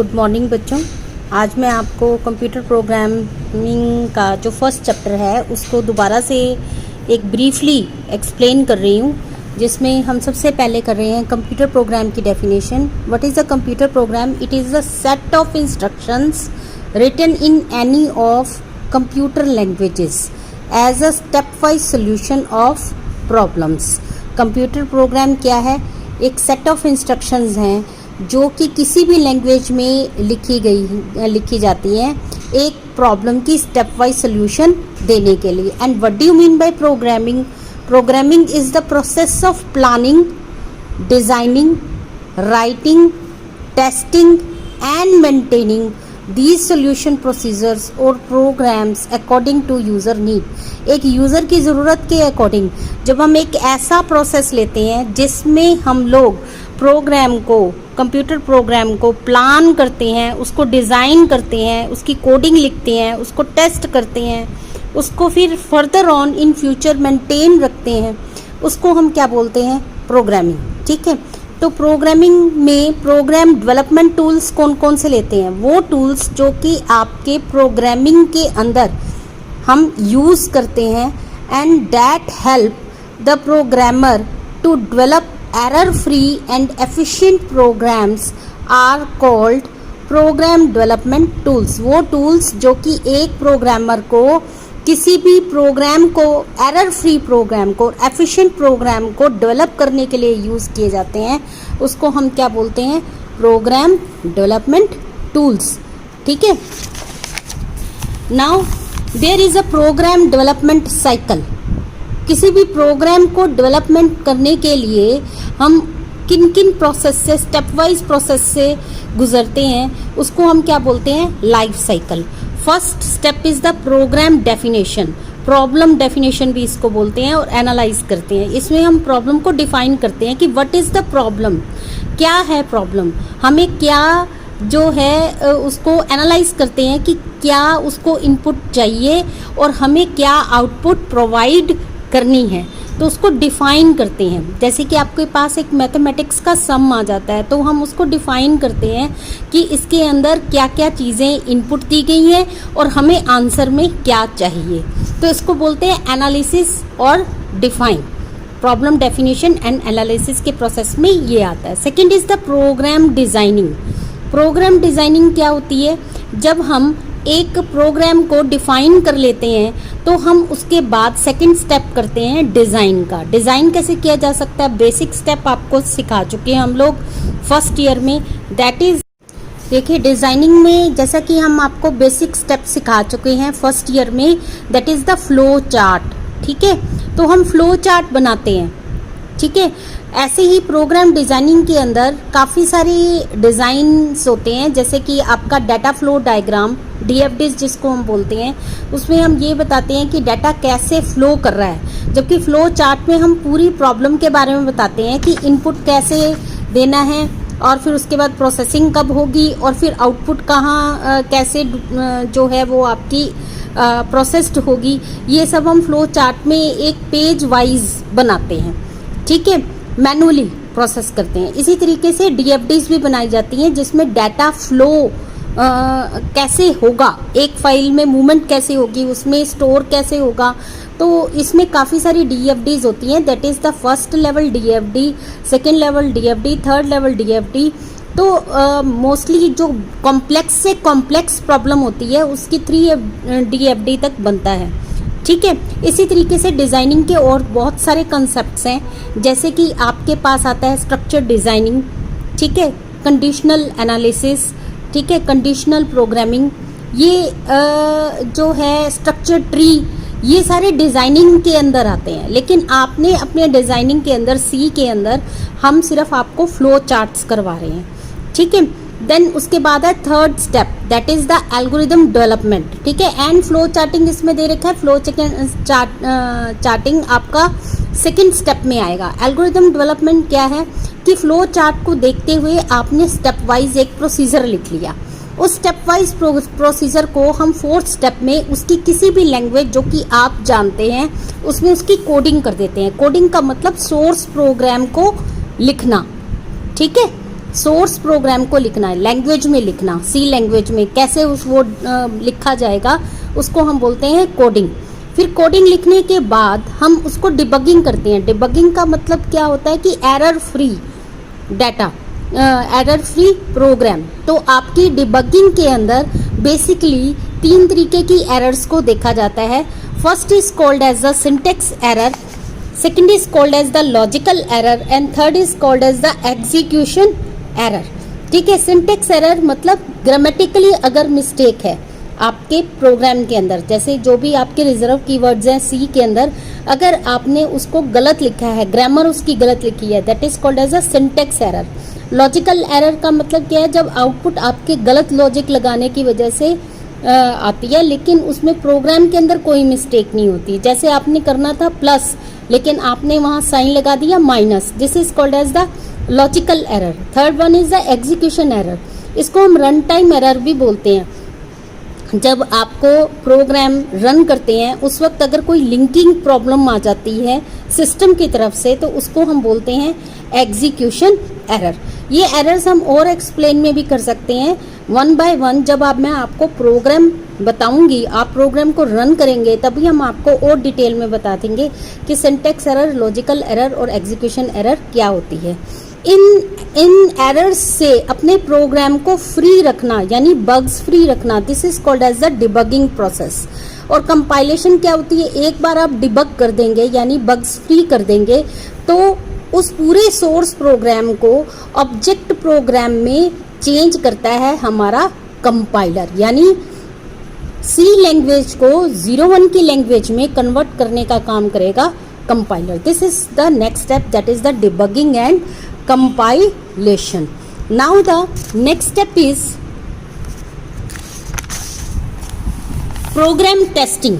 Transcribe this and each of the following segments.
Good morning बच्चों। आज मैं आपको कंप्यूटर प्रोग्रामिंग का जो फर्स्ट चैप्टर है उसको दोबारा से एक ब्रीफली एक्सप्लेन कर रही हूँ, जिसमें हम सबसे पहले कर रहे हैं कंप्यूटर प्रोग्राम की definition. What is a computer program? It is a set of instructions written in any of computer languages as a step wise solution of problems. Computer program क्या है? एक सेट ऑफ इंस्ट्रक्शंस हैं जो कि किसी भी language में लिखी जाती हैं एक प्रॉब्लम की स्टेप वाइज सोल्यूशन देने के लिए। And what do you mean bye programming? Programming is the process of planning, designing, writing, testing and maintaining these solution procedures और programs according to user need। एक यूज़र की ज़रूरत के according जब हम एक ऐसा प्रोसेस लेते हैं जिसमें हम लोग प्रोग्राम को, कंप्यूटर प्रोग्राम को प्लान करते हैं, उसको डिज़ाइन करते हैं, उसकी कोडिंग लिखते हैं, उसको टेस्ट करते हैं, उसको फिर further on in future maintain रखते हैं, उसको हम क्या बोलते हैं? प्रोग्रामिंग। ठीक है, तो प्रोग्रामिंग में प्रोग्राम डेवलपमेंट टूल्स कौन कौन से लेते हैं? वो टूल्स जो कि आपके प्रोग्रामिंग के अंदर हम यूज़ करते हैं and that help the programmer to develop error free and efficient programs are called program development tools. वो टूल्स जो कि एक प्रोग्रामर को किसी भी प्रोग्राम को, एरर फ्री प्रोग्राम को, एफिशिएंट प्रोग्राम को डेवलप करने के लिए यूज़ किए जाते हैं, उसको हम क्या बोलते हैं? Program development tools. ठीक है, now there is a program development cycle. किसी भी प्रोग्राम को डेवलपमेंट करने के लिए हम किन किन प्रोसेस से, स्टेप वाइज प्रोसेस से गुजरते हैं, उसको हम क्या बोलते हैं? Life cycle. First step is the program definition. Problem definition भी इसको बोलते हैं और एनालाइज करते हैं। इसमें हम प्रॉब्लम को डिफाइन करते हैं कि व्हाट इज द प्रॉब्लम, क्या है प्रॉब्लम, हमें क्या जो है उसको एनालाइज करते हैं कि क्या उसको इनपुट चाहिए और हमें क्या आउटपुट प्रोवाइड करनी है, तो उसको डिफाइन करते हैं। जैसे कि आपके पास एक मैथमेटिक्स का सम आ जाता है तो हम उसको डिफाइन करते हैं कि इसके अंदर क्या क्या चीज़ें इनपुट दी गई हैं और हमें आंसर में क्या चाहिए, तो इसको बोलते हैं एनालिसिस और define. Problem definition and analysis के प्रोसेस में ये आता है। Second is the program designing. Program designing क्या होती है? जब हम एक प्रोग्राम को डिफाइन कर लेते हैं तो हम उसके बाद सेकंड स्टेप करते हैं डिज़ाइन का। डिज़ाइन कैसे किया जा सकता है? बेसिक स्टेप आपको सिखा चुके हैं हम लोग फर्स्ट ईयर में। दैट इज़, देखिए डिज़ाइनिंग में जैसा कि हम आपको बेसिक स्टेप सिखा चुके हैं फर्स्ट ईयर में, that is the flow chart. ठीक है, तो हम फ्लो चार्ट बनाते हैं। ठीक है, ऐसे ही प्रोग्राम डिज़ाइनिंग के अंदर काफ़ी सारी डिज़ाइंस होते हैं, जैसे कि आपका डाटा फ्लो डायग्राम, DFDs जिसको हम बोलते हैं, उसमें हम ये बताते हैं कि डाटा कैसे फ्लो कर रहा है। जबकि फ्लो चार्ट में हम पूरी प्रॉब्लम के बारे में बताते हैं कि इनपुट कैसे देना है और फिर उसके बाद प्रोसेसिंग कब होगी और फिर आउटपुट कहाँ कैसे जो है वो आपकी प्रोसेस्ड होगी। ये सब हम फ्लो चार्ट में एक पेज वाइज बनाते हैं। ठीक है, मैनुअली प्रोसेस करते हैं। इसी तरीके से DFDs भी बनाई जाती हैं जिसमें डाटा फ्लो कैसे होगा, एक फाइल में मूवमेंट कैसे होगी, उसमें स्टोर कैसे होगा, तो इसमें काफ़ी सारी DFDs होती हैं। That is the first level DFD, second level DFD, third level DFD। तो मोस्टली जो कॉम्प्लेक्स से कॉम्प्लेक्स प्रॉब्लम होती है उसकी 3 DFD तक बनता है। ठीक है, इसी तरीके से डिज़ाइनिंग के और बहुत सारे कंसेप्ट्स हैं, जैसे कि आपके पास आता है स्ट्रक्चर डिज़ाइनिंग। ठीक है, कंडीशनल एनालिसिस, ठीक है, कंडीशनल प्रोग्रामिंग, ये जो है स्ट्रक्चर ट्री, ये सारे डिज़ाइनिंग के अंदर आते हैं। लेकिन आपने अपने डिज़ाइनिंग के अंदर, सी के अंदर, हम सिर्फ आपको फ्लो चार्ट्स करवा रहे हैं। ठीक है, देन उसके बाद है third step, that is the algorithm development. ठीक है, एंड फ्लो चार्टिंग इसमें दे रखा है। फ्लो चार्टिंग आपका सेकंड स्टेप में आएगा। एल्गोरिदम डेवलपमेंट क्या है कि फ्लो चार्ट को देखते हुए आपने स्टेप वाइज एक प्रोसीजर लिख लिया। उस स्टेप वाइज प्रोसीजर को हम फोर्थ स्टेप में उसकी किसी भी लैंग्वेज जो कि आप जानते हैं उसमें उसकी कोडिंग कर देते हैं। कोडिंग का मतलब सोर्स प्रोग्राम को लिखना। ठीक है, सोर्स प्रोग्राम को लिखना है, लैंग्वेज में लिखना, सी लैंग्वेज में कैसे वो लिखा जाएगा उसको हम बोलते हैं कोडिंग। फिर कोडिंग लिखने के बाद हम उसको डिबगिंग करते हैं। डिबगिंग का मतलब क्या होता है कि error free data, error free program. तो आपकी डिबगिंग के अंदर बेसिकली 3 तरीके की एरर्स को देखा जाता है। First is called as the syntax error, second is called as the logical error and third is called as the execution error. ठीक है, सिंटेक्स एरर मतलब ग्रामेटिकली अगर मिस्टेक है आपके प्रोग्राम के अंदर, जैसे जो भी आपके रिजर्व कीवर्ड्स हैं सी के अंदर, अगर आपने उसको गलत लिखा है, ग्रामर उसकी गलत लिखी है, that is called as a syntax error. Logical error का मतलब क्या है, जब आउटपुट आपके गलत लॉजिक लगाने की वजह से आती है लेकिन उसमें प्रोग्राम के अंदर कोई मिस्टेक नहीं होती। जैसे आपने करना था प्लस लेकिन आपने वहां साइन लगा दिया minus, this is called as the logical error. Third one is the execution error, इसको हम रन टाइम एरर भी बोलते हैं। जब आपको प्रोग्राम रन करते हैं उस वक्त अगर कोई लिंकिंग प्रॉब्लम आ जाती है सिस्टम की तरफ से तो उसको हम बोलते हैं एग्जीक्यूशन एरर। ये एरर्स हम और एक्सप्लेन में भी कर सकते हैं वन बाय वन। जब मैं आपको प्रोग्राम बताऊंगी, आप प्रोग्राम को रन करेंगे तभी हम आपको और डिटेल में बता देंगे कि सिंटेक्स एरर, लॉजिकल एरर और एग्जीक्यूशन एरर क्या होती है। इन एरर्स से अपने प्रोग्राम को फ्री रखना यानी बग्स फ्री रखना, this is called as the debugging process. और कंपाइलेशन क्या होती है, एक बार आप डिबग कर देंगे यानी बग्स फ्री कर देंगे तो उस पूरे सोर्स प्रोग्राम को ऑब्जेक्ट प्रोग्राम में चेंज करता है हमारा कंपाइलर, यानी सी लैंग्वेज को 01 की लैंग्वेज में कन्वर्ट करने का काम करेगा compiler. This is the next step, that is the debugging and compilation. Now the next step is program testing.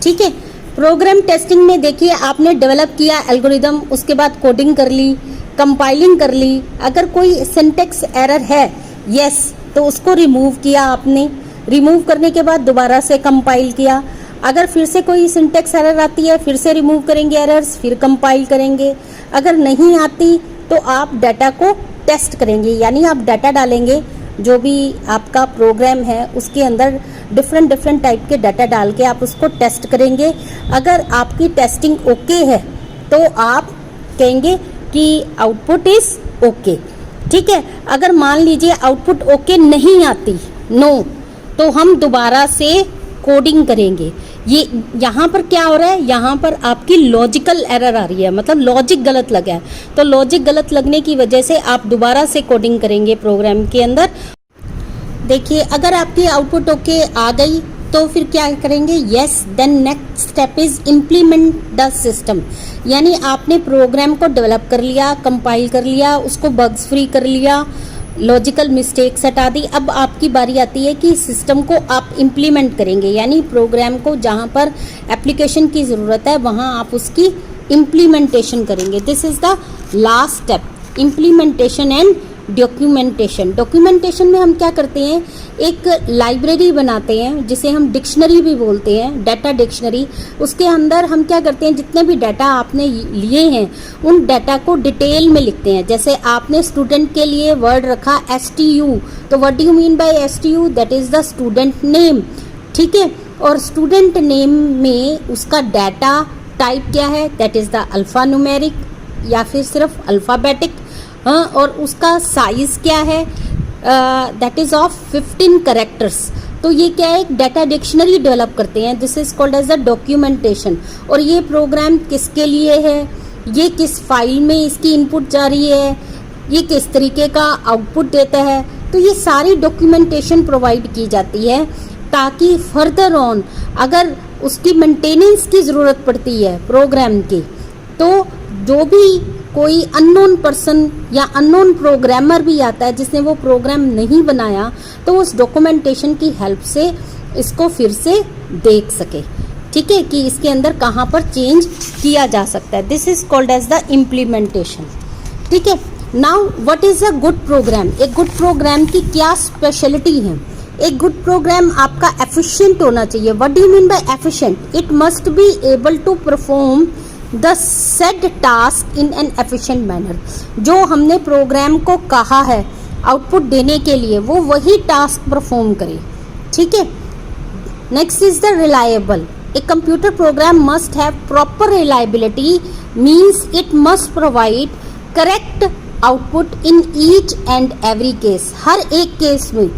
ठीक है, प्रोग्राम टेस्टिंग में देखिए आपने डेवलप किया एल्गोरिदम, उसके बाद कोडिंग कर ली, कंपाइलिंग कर ली। अगर कोई सिंटेक्स एरर है यस तो उसको रिमूव किया आपने, रिमूव करने के बाद दोबारा से कंपाइल किया। अगर फिर से कोई सिंटेक्स एरर आती है फिर से रिमूव करेंगे एरर्स, फिर कंपाइल करेंगे। अगर नहीं आती तो आप डाटा को टेस्ट करेंगे, यानी आप डाटा डालेंगे, जो भी आपका प्रोग्राम है उसके अंदर डिफरेंट टाइप के डाटा डाल के आप उसको टेस्ट करेंगे। अगर आपकी टेस्टिंग ओके है तो आप कहेंगे कि आउटपुट इज ओके। ठीक है, अगर मान लीजिए आउटपुट ओके नहीं आती, नो, तो हम दोबारा से कोडिंग करेंगे। ये यहाँ पर क्या हो रहा है, यहाँ पर आपकी लॉजिकल एरर आ रही है, मतलब लॉजिक गलत लगा है। तो लॉजिक गलत लगने की वजह से आप दोबारा से कोडिंग करेंगे प्रोग्राम के अंदर। देखिए अगर आपकी आउटपुट ओके आ गई तो फिर क्या करेंगे, yes, then next step is implement the system. यानी आपने प्रोग्राम को डेवलप कर लिया, कंपाइल कर लिया, उसको बग्स फ्री कर लिया, लॉजिकल मिस्टेक्स हटा दी। अब आपकी बारी आती है कि सिस्टम को आप इम्प्लीमेंट करेंगे, यानी प्रोग्राम को जहाँ पर एप्लीकेशन की ज़रूरत है वहाँ आप उसकी इम्प्लीमेंटेशन करेंगे। This is the last step, implementation and documentation. Documentation में हम क्या करते हैं, एक लाइब्रेरी बनाते हैं जिसे हम डिक्शनरी भी बोलते हैं, डाटा डिक्शनरी। उसके अंदर हम क्या करते हैं, जितने भी डाटा आपने लिए हैं उन डाटा को डिटेल में लिखते हैं। जैसे आपने स्टूडेंट के लिए वर्ड रखा STU, तो what do you mean bye STU, that is the student name. ठीक है, और स्टूडेंट नेम में उसका डाटा टाइप क्या है, that is the alpha numeric या फिर सिर्फ अल्फ़ाबेटिक। हाँ, और उसका साइज क्या है, दैट इज ऑफ 15 कैरेक्टर्स। तो ये क्या है, एक डाटा डिक्शनरी डेवलप करते हैं, this is called as the documentation. और ये प्रोग्राम किसके लिए है, ये किस फाइल में इसकी इनपुट जा रही है, ये किस तरीके का आउटपुट देता है, तो ये सारी डॉक्यूमेंटेशन प्रोवाइड की जाती है ताकि फर्दर ऑन अगर उसकी मेंटेनेंस की ज़रूरत पड़ती है प्रोग्राम की, तो जो भी कोई अननोन पर्सन या अननोन प्रोग्रामर भी आता है जिसने वो प्रोग्राम नहीं बनाया, तो उस डॉक्यूमेंटेशन की हेल्प से इसको फिर से देख सके। ठीक है, कि इसके अंदर कहाँ पर चेंज किया जा सकता है। This is called as the implementation. ठीक है, now what is a good program. एक गुड प्रोग्राम की क्या स्पेशलिटी है। एक गुड प्रोग्राम आपका एफिशिएंट होना चाहिए। What do you mean by efficient, it must be able to perform the said task in an efficient manner. जो हमने प्रोग्राम को कहा है आउटपुट देने के लिए वो वही टास्क परफॉर्म करे, ठीक है। Next is the reliable. A computer program must have proper reliability, means it must provide correct output in each and every case. हर एक केस में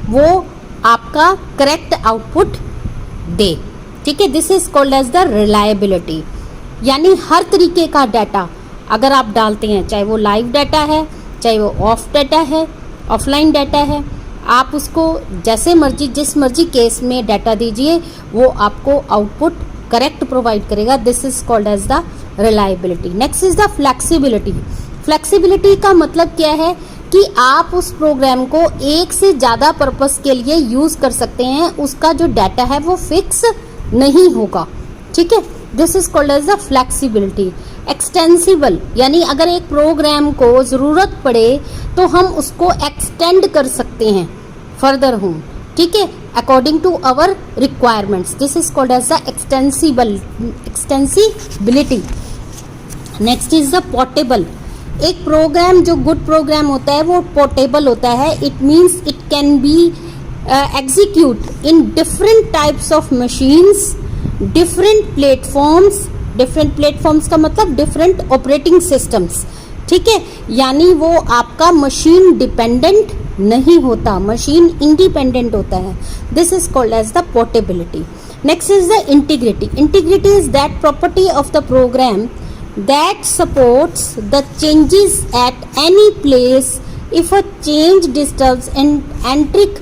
वो आपका करेक्ट आउटपुट दे, ठीक है। This is called as the reliability. यानी हर तरीके का डाटा अगर आप डालते हैं, चाहे वो लाइव डाटा है, चाहे वो ऑफ डाटा है, ऑफलाइन डाटा है, आप उसको जैसे मर्जी जिस मर्जी केस में डाटा दीजिए वो आपको आउटपुट करेक्ट प्रोवाइड करेगा। This is called as the reliability. Next is the flexibility. Flexibility का मतलब क्या है कि आप उस प्रोग्राम को एक से ज़्यादा पर्पस के लिए यूज़ कर सकते हैं, उसका जो डाटा है वो फिक्स नहीं होगा, ठीक है। This is called as the flexibility. Extensible, यानी अगर एक प्रोग्राम को ज़रूरत पड़े तो हम उसको एक्सटेंड कर सकते हैं फर्दर होम, ठीक है, according to our requirements. This is called as the extensibility. Next is the portable. एक प्रोग्राम जो गुड प्रोग्राम होता है वो पोर्टेबल होता है। It means it can be execute in different types of machines, different platforms. Different platforms का मतलब different operating systems, ठीक है। यानी वो आपका मशीन डिपेंडेंट नहीं होता, मशीन इंडिपेंडेंट होता है। This is called as the portability. Next is the integrity. Integrity is that property of the program that supports the changes at any place. If a change disturbs an entering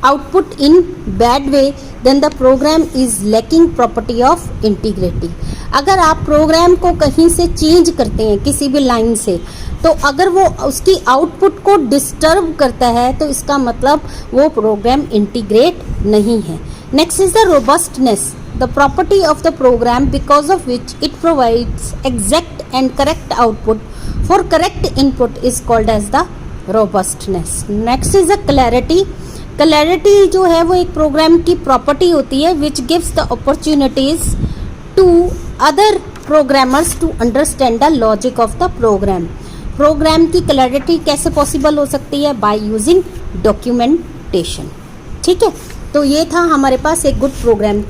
output in bad way, then the program is lacking property of integrity. अगर आप programme को कहीं से change करते हैं किसी भी line से, तो अगर वो उसकी आउटपुट को डिस्टर्ब करता है तो इसका मतलब वो प्रोग्राम इंटीग्रेट नहीं है। Next is the robustness, the property of the program because of which it provides exact and correct output for correct input is called as the robustness. Next is the clarity. Clarity जो है वो एक programme की property होती है which gives the opportunities to other programmers to understand the logic of the program. Program की clarity कैसे possible हो सकती है? बाय यूजिंग डॉक्यूमेंटेशन, ठीक है। तो ये था हमारे पास एक गुड प्रोग्राम